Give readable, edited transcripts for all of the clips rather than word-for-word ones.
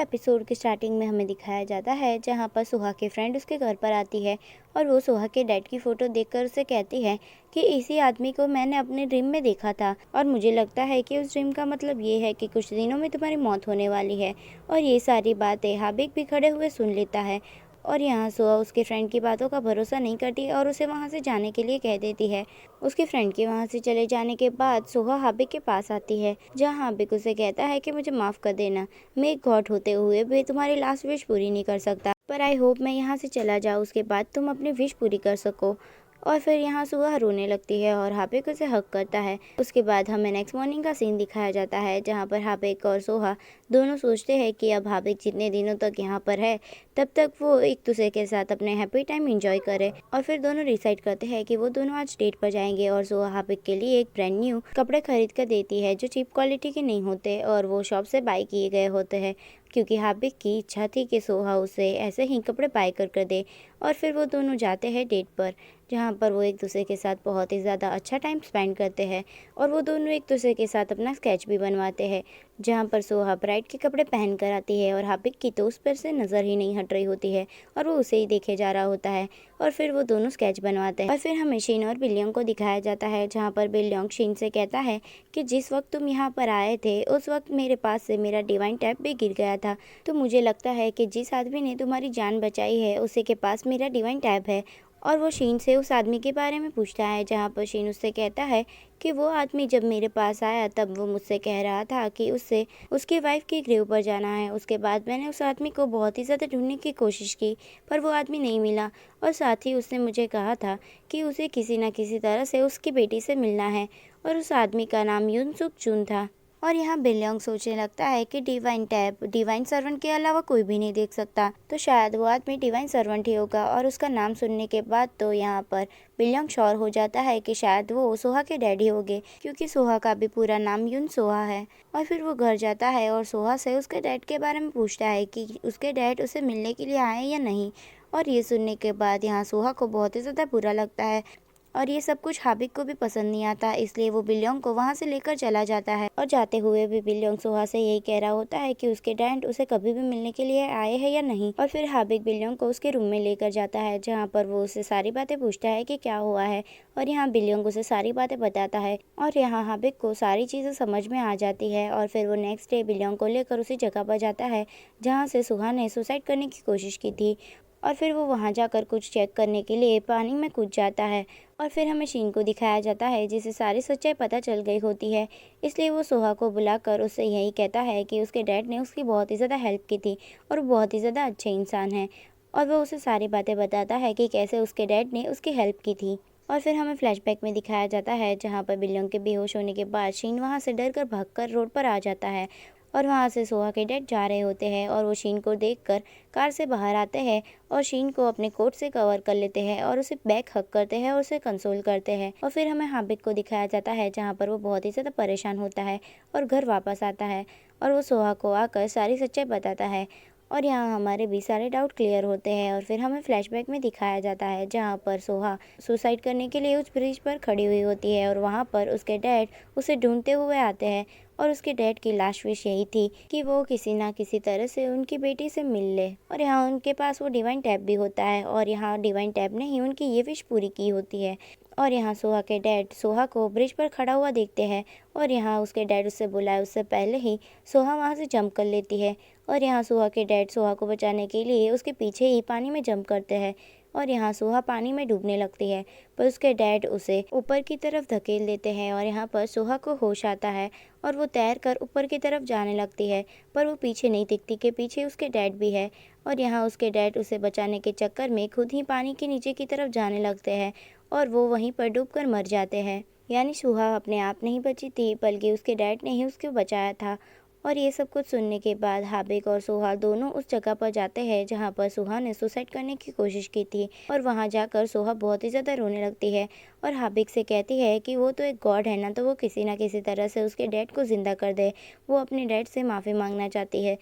Episode की starting में हमें दिखाया जाता है जहाँ पर सुहा की फ्रेंड उसके घर पर आती है और वो सुहा के डैड की फ़ोटो देखकर उसे कहती है कि इसी आदमी को मैंने अपने ड्रीम में देखा था और मुझे लगता है कि उस ड्रीम का मतलब ये है कि कुछ दिनों में तुम्हारी मौत होने वाली है। और ये सारी बातें हाबिक भी खड़े हुए सुन लेता है और यहाँ सुहा उसके फ्रेंड की बातों का भरोसा नहीं करती और उसे वहाँ से जाने के लिए कह देती है। उसके फ्रेंड के वहाँ से चले जाने के बाद सुहा हाबिक के पास आती है जहाँ हाबिक उसे कहता है कि मुझे माफ़ कर देना, मैं एक गॉड होते हुए भी तुम्हारी लास्ट विश पूरी नहीं कर सकता, पर आई होप मैं यहाँ से चला जाऊँ उसके बाद तुम अपनी विश पूरी कर सको। और फिर यहाँ सुहा रोने लगती है और हाबिक उसे हक करता है। उसके बाद हमें नेक्स्ट मॉर्निंग का सीन दिखाया जाता है जहाँ पर हाबिक और सोहा दोनों सोचते हैं कि अब हाबिक जितने दिनों तक यहाँ पर है तब तक वो एक दूसरे के साथ अपने हैप्पी टाइम एंजॉय करे। और फिर दोनों डिसाइड करते हैं कि वो दोनों आज डेट पर जाएंगे और सोहा हाबिक के लिए एक ब्रांड न्यू कपड़े खरीद कर देती है जो चीप क्वालिटी के नहीं होते और वो शॉप से बाय किए गए होते हैं, क्योंकि हाबिक की इच्छा थी कि सोहा उसे ऐसे ही कपड़े बाय कर दे। और फिर वो दोनों जाते हैं डेट पर जहाँ पर वो एक दूसरे के साथ बहुत ही ज़्यादा अच्छा टाइम स्पेंड करते हैं और वो दोनों एक दूसरे के साथ अपना स्केच भी बनवाते हैं जहाँ पर सोहा ब्राइड के कपड़े पहन कर आती है और हाबिक की तो उस पर से नज़र ही नहीं हट रही होती है और वो उसे ही देखे जा रहा होता है। और फिर वो दोनों स्केच बनवाते हैं और फिर हमें शीन और बिल्लियोंग को दिखाया जाता है जहाँ पर बिल्लियोंग शीन से कहता है कि जिस वक्त तुम यहाँ पर आए थे उस वक्त मेरे पास से मेरा डिवाइन टैप भी गिर गया था, तो मुझे लगता है कि जिस आदमी ने तुम्हारी जान बचाई है उसी के पास मेरा डिवाइन टैप है। और वो शीन से उस आदमी के बारे में पूछता है जहाँ पर शीन उससे कहता है कि वो आदमी जब मेरे पास आया तब वो मुझसे कह रहा था कि उससे उसकी वाइफ की ग्रेव पर जाना है। उसके बाद मैंने उस आदमी को बहुत ही ज़्यादा ढूंढने की कोशिश की पर वो आदमी नहीं मिला और साथ ही उसने मुझे कहा था कि उसे किसी न किसी तरह से उसकी बेटी से मिलना है और उस आदमी का नाम यून सुक चुन था। और यहाँ बिल्लियोंग सोचने लगता है कि डिवाइन टैप डिवाइन सर्वेंट के अलावा कोई भी नहीं देख सकता, तो शायद वो आदमी डिवाइन सर्वेंट ही होगा। और उसका नाम सुनने के बाद तो यहाँ पर बिल्लियोंग श्योर हो जाता है कि शायद वो सोहा के डैडी होंगे, क्योंकि सोहा का भी पूरा नाम यून सोहा है। और फिर वो घर जाता है और सोहा से उसके डैड के बारे में पूछता है कि उसके डैड उसे मिलने के लिए आए या नहीं। और ये सुनने के बाद यहाँ सोहा को बहुत ही ज़्यादा बुरा लगता है और ये सब कुछ हाबिक को भी पसंद नहीं आता, इसलिए वो बिल्लियोंग को वहाँ से लेकर चला जाता है। और जाते हुए भी बिल्लियोंग सोहा से यही कह रहा होता है कि उसके डैड उसे कभी भी मिलने के लिए आए हैं या नहीं। और फिर हाबिक बिल्लियोंग को उसके रूम में लेकर जाता है जहाँ पर वो उसे सारी बातें पूछता है कि क्या हुआ है और यहाँ बिल्लियोंग उसे सारी बातें बताता है और यहाँ हाबिक को सारी चीज़ें समझ में आ जाती है। और फिर वो नेक्स्ट डे बिल्लियोंग को लेकर उसी जगह पर जाता है जहाँ से सुहा ने सुसाइड करने की कोशिश की थी और फिर वो वहाँ जाकर कुछ चेक करने के लिए पानी में कूद जाता है। और फिर हमें शीन को दिखाया जाता है जिसे सारी सच्चाई पता चल गई होती है, इसलिए वो सोहा को बुलाकर उससे यही कहता है कि उसके डैड ने उसकी बहुत ही ज़्यादा हेल्प की थी और वो बहुत ही ज़्यादा अच्छे इंसान हैं। और वो उसे सारी बातें बताता है कि कैसे उसके डैड ने उसकी हेल्प की थी। और फिर हमें फ्लैशबैक में दिखाया जाता है जहाँ पर बिल्लियों के बेहोश होने के बाद शीन वहाँ से डर कर भागकर रोड पर आ जाता है और वहाँ से सोहा के डैड जा रहे होते हैं और वो शीन को देखकर कार से बाहर आते हैं और शीन को अपने कोट से कवर कर लेते हैं और उसे बैक हक करते हैं और उसे कंसोल करते हैं। और फिर हमें हाबिक को दिखाया जाता है जहाँ पर वो बहुत ही ज़्यादा परेशान होता है और घर वापस आता है और वो सोहा को आकर सारी सच्चाई बताता है और यहाँ हमारे भी सारे डाउट क्लियर होते हैं। और फिर हमें फ्लैशबैक में दिखाया जाता है जहाँ पर सोहा सुसाइड करने के लिए उस ब्रिज पर खड़ी हुई होती है और वहाँ पर उसके डैड उसे ढूंढते हुए आते हैं और उसके डैड की लास्ट विश यही थी कि वो किसी ना किसी तरह से उनकी बेटी से मिल ले। और यहाँ उनके पास वो डिवाइन टैप भी होता है और यहाँ डिवाइन टैप ने ही उनकी ये विश पूरी की होती है। और यहाँ सोहा के डैड सोहा को ब्रिज पर खड़ा हुआ देखते हैं और यहाँ उसके डैड उससे बुलाए उससे पहले ही सोहा वहाँ से जंप कर लेती है और यहाँ सोहा के डैड सोहा को बचाने के लिए उसके पीछे ही पानी में जंप करते हैं और यहाँ सोहा पानी में डूबने लगती है, पर उसके डैड उसे ऊपर की तरफ धकेल देते हैं और यहाँ पर सोहा को होश आता है और वो तैर कर ऊपर की तरफ जाने लगती है, पर वो पीछे नहीं दिखती कि पीछे उसके डैड भी है। और यहाँ उसके डैड उसे बचाने के चक्कर में खुद ही पानी के नीचे की तरफ जाने लगते हैं और वो वहीं पर डूबकर मर जाते हैं। यानी सोहा अपने आप नहीं बची थी बल्कि उसके डैड ने ही उसको बचाया था। और ये सब कुछ सुनने के बाद हाबिक और सोहा दोनों उस जगह पर जाते हैं जहाँ पर सोहा ने सुसाइड करने की कोशिश की थी और वहाँ जाकर सोहा बहुत ही ज़्यादा रोने लगती है और हाबिक से कहती है कि वो तो एक गॉड है ना, तो वो किसी ना किसी तरह से उसके डैड को ज़िंदा कर दे। वो अपने डैड से माफ़ी मांगना चाहती है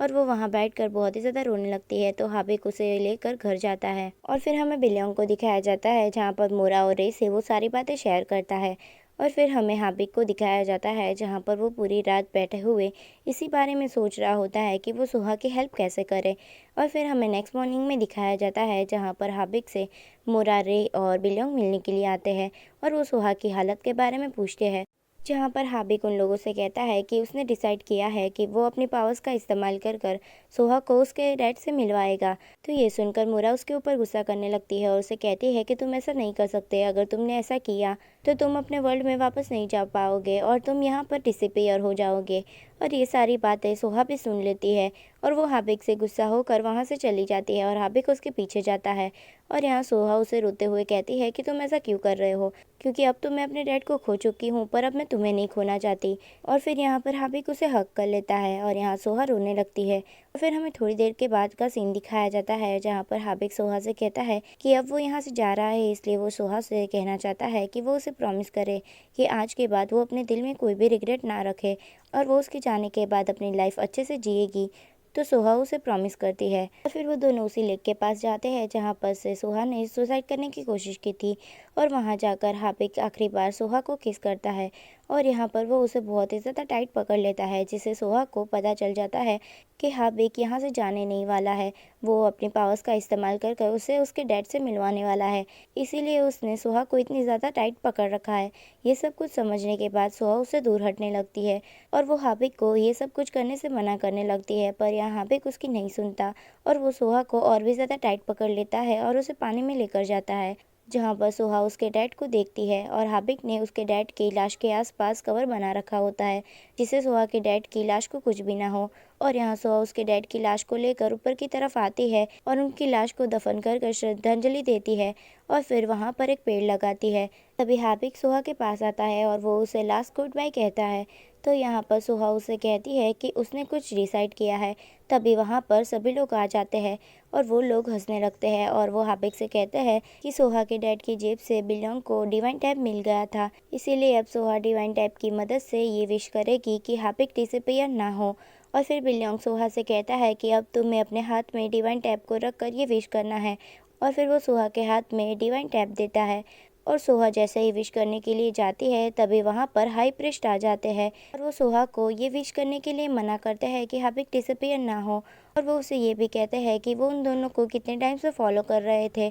और वो वहाँ बैठकर बहुत ही ज़्यादा रोने लगती है, तो हाबिक उसे लेकर घर जाता है। और फिर हमें बिल्लियों को दिखाया जाता है जहाँ पर मोरा और रे से वो सारी बातें शेयर करता है और फिर हमें हाबिब को दिखाया जाता है जहाँ पर वो पूरी रात बैठे हुए इसी बारे में सोच रहा होता है कि वो सुहा की हेल्प कैसे करे। और फिर हमें नेक्स्ट मॉर्निंग में दिखाया जाता है जहाँ पर हाबिब से मुरारे और बिलोंग मिलने के लिए आते हैं और वो सुहा की हालत के बारे में पूछते हैं, जहाँ पर हाबिब उन लोगों से कहता है कि उसने डिसाइड किया है कि वो अपनी पावर्स का इस्तेमाल कर कर सोहा को उसके डैड से मिलवाएगा। तो ये सुनकर मुरा उसके ऊपर गुस्सा करने लगती है और उसे कहती है कि तुम ऐसा नहीं कर सकते, अगर तुमने ऐसा किया तो तुम अपने वर्ल्ड में वापस नहीं जा पाओगे और तुम यहाँ पर डिसअपीयर हो जाओगे। और ये सारी बातें सोहा भी सुन लेती है और वो हाबिब से गुस्सा होकर वहाँ से चली जाती है और हाबिब उसके पीछे जाता है। और यहाँ सोहा उसे रोते हुए कहती है कि तुम ऐसा क्यों कर रहे हो, क्योंकि अब तो मैं अपने डैड को खो चुकी हूँ पर अब मैं तुम्हें नहीं खोना चाहती। और फिर यहाँ पर हाबिब उसे हक कर लेता है और यहाँ सोहा रोने लगती है। और फिर हमें थोड़ी देर के बाद का सीन दिखाया जाता है जहाँ पर हाबिब सोहा से कहता है कि अब वो यहाँ से जा रहा है, इसलिए वो सोहा से कहना चाहता है कि वो उसे प्रॉमिस करे कि आज के बाद वो अपने दिल में कोई भी रिग्रेट ना रखे और वो उसके जाने के बाद अपनी लाइफ अच्छे से जिएगी। तो सोहा उसे प्रॉमिस करती है और फिर वो दोनों उसी लेक के पास जाते हैं जहाँ पर से सोहा ने सुसाइड करने की कोशिश की थी। और वहाँ जाकर हाबिब आखिरी बार सोहा को किस करता है और यहाँ पर वो उसे बहुत ही ज़्यादा टाइट पकड़ लेता है, जिससे सोहा को पता चल जाता है कि हाबिब यहाँ से जाने नहीं वाला है। वो अपनी पावर्स का इस्तेमाल कर कर उसे उसके डैड से मिलवाने वाला है, इसीलिए उसने सोहा को इतनी ज़्यादा टाइट पकड़ रखा है। ये सब कुछ समझने के बाद सोहा उससे दूर हटने लगती है और वो हाबिब को ये सब कुछ करने से मना करने लगती है, पर यहाँ हाबिब उसकी नहीं सुनता और वो सोहा को और भी ज़्यादा टाइट पकड़ लेता है और उसे पानी में लेकर जाता है, जहाँ पर सोहा उसके डैड को देखती है और हाबिब ने उसके डैड की लाश के आसपास कवर बना रखा होता है, जिससे सोहा के डैड की लाश को कुछ भी ना हो। और यहाँ सोहा उसके डैड की लाश को लेकर ऊपर की तरफ आती है और उनकी लाश को दफन कर कर श्रद्धांजलि देती है और फिर वहाँ पर एक पेड़ लगाती है। तभी हाबिब सोहा के पास आता है और वो उसे लास्ट गुड बाय कहता है। तो यहाँ पर सोहा उसे कहती है कि उसने कुछ डिसाइड किया है। तभी वहाँ पर सभी लोग आ जाते हैं और वो लोग हंसने लगते हैं और वो हाबिब से कहते हैं कि सोहा के डैड की जेब से बिलोंग को डिवाइन टैब मिल गया था, इसीलिए अब सोहा डिवाइन टैब की मदद से ये विश करेगी कि हाबिब डिसअपीयर ना हो। और फिर बिलोंग सोहा से कहता है कि अब तुम्हें अपने हाथ में डिवाइन टैब को रख कर ये विश करना है और फिर वो सोहा के हाथ में डिवाइन टैब देता है। और सोहा जैसे ही विश करने के लिए जाती है तभी वहाँ पर हाई प्रीस्ट आ जाते हैं और वो सोहा को ये विश करने के लिए मना करते हैं कि हाबिब डिसअपीयर ना हो। और वो उसे ये भी कहते हैं कि वो उन दोनों को कितने टाइम से फॉलो कर रहे थे,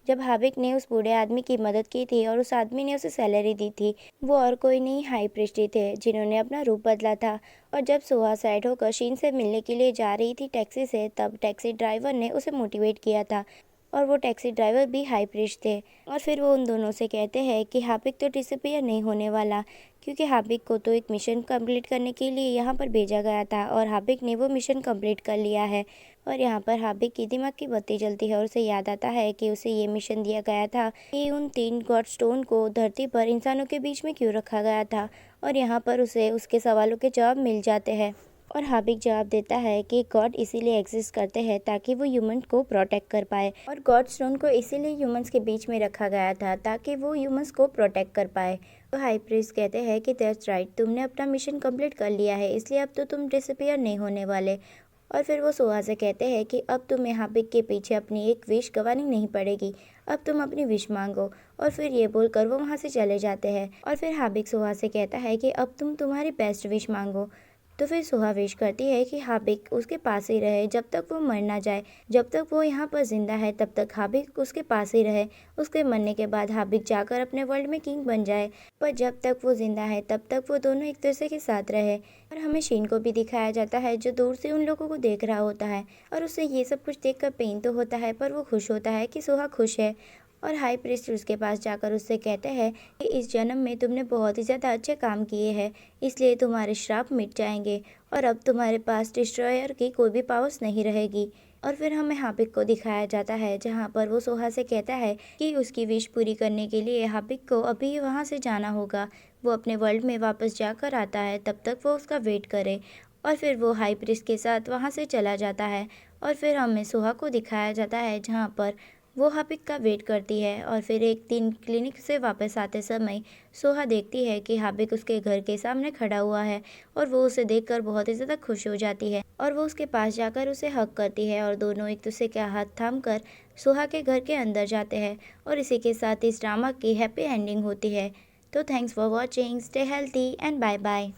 जब हाबिब ने उस बूढ़े आदमी की मदद की थी और उस आदमी ने उसे सैलरी दी थी। वो और कोई नहीं हाई प्रीस्ट ही थे जिन्होंने अपना रूप बदला था। और जब सोहा सैड होकर शीन से मिलने के लिए जा रही थी टैक्सी से, तब टैक्सी ड्राइवर ने उसे मोटिवेट किया था और वो टैक्सी ड्राइवर भी हाई प्रीस्ट थे। और फिर वो उन दोनों से कहते हैं कि हाबिब तो डिसअपीयर नहीं होने वाला, क्योंकि हाबिब को तो एक मिशन कंप्लीट करने के लिए यहाँ पर भेजा गया था और हाबिब ने वो मिशन कंप्लीट कर लिया है। और यहाँ पर हाबिब की दिमाग की बत्ती जलती है और उसे याद आता है कि उसे ये मिशन दिया गया था कि उन 3 गॉड स्टोन को धरती पर इंसानों के बीच में क्यों रखा गया था। और यहाँ पर उसे उसके सवालों के जवाब मिल जाते हैं और हाबिब जवाब देता है कि गॉड इसीलिए एग्जिस्ट करते हैं ताकि वो ह्यूमन को प्रोटेक्ट कर पाए और गॉड स्टोन को इसीलिए ह्यूमंस के बीच में रखा गया था ताकि वो ह्यूमंस को प्रोटेक्ट कर पाए। तो हाई प्रीस्ट कहते हैं कि दैट्स राइट, तुमने अपना मिशन कंप्लीट कर लिया है, इसलिए अब तो तुम डिसअपीयर नहीं होने वाले। और फिर वो सोहा से कहते हैं कि अब तुम्हें हाबिब के पीछे अपनी एक विश गंवानी नहीं पड़ेगी, अब तुम अपनी विश मांगो। और फिर ये बोलकर वो वहाँ से चले जाते हैं और फिर हाबिब सोहा से कहता है कि अब तुम तुम्हारी बेस्ट विश मांगो। तो फिर सोहा विश करती है कि हाबिब उसके पास ही रहे जब तक वो मर ना जाए, जब तक वो यहाँ पर जिंदा है तब तक हाबिब उसके पास ही रहे। उसके मरने के बाद हाबिब जाकर अपने वर्ल्ड में किंग बन जाए, पर जब तक वो जिंदा है तब तक वो दोनों एक दूसरे के साथ रहे। और हमें शीन को भी दिखाया जाता है जो दूर से उन लोगों को देख रहा होता है और उसे ये सब कुछ देखकर पेन तो होता है, पर वो खुश होता है कि सोहा खुश है। और हाई प्रीस्ट उसके पास जाकर उससे कहते हैं कि इस जन्म में तुमने बहुत ही ज़्यादा अच्छे काम किए हैं, इसलिए तुम्हारे श्राप मिट जाएंगे और अब तुम्हारे पास डिस्ट्रॉयर की कोई भी पावर्स नहीं रहेगी। और फिर हमें हाबिब को दिखाया जाता है जहाँ पर वो सोहा से कहता है कि उसकी विश पूरी करने के लिए हाबिब को अभी वहाँ से जाना होगा। वो अपने वर्ल्ड में वापस जाकर आता है, तब तक वो उसका वेट करे। और फिर वो हाई प्रीस्ट के साथ वहाँ से चला जाता है और फिर हमें सोहा को दिखाया जाता है जहाँ पर वो हाबिब का वेट करती है। और फिर एक दिन क्लिनिक से वापस आते समय सोहा देखती है कि हाबिब उसके घर के सामने खड़ा हुआ है और वो उसे देखकर बहुत ही ज़्यादा खुश हो जाती है और वो उसके पास जाकर उसे हग करती है और दोनों एक दूसरे का हाथ थाम कर सोहा के घर के अंदर जाते हैं। और इसी के साथ इस ड्रामा की हैप्पी एंडिंग होती है। तो thanks for watching, stay healthy and bye bye.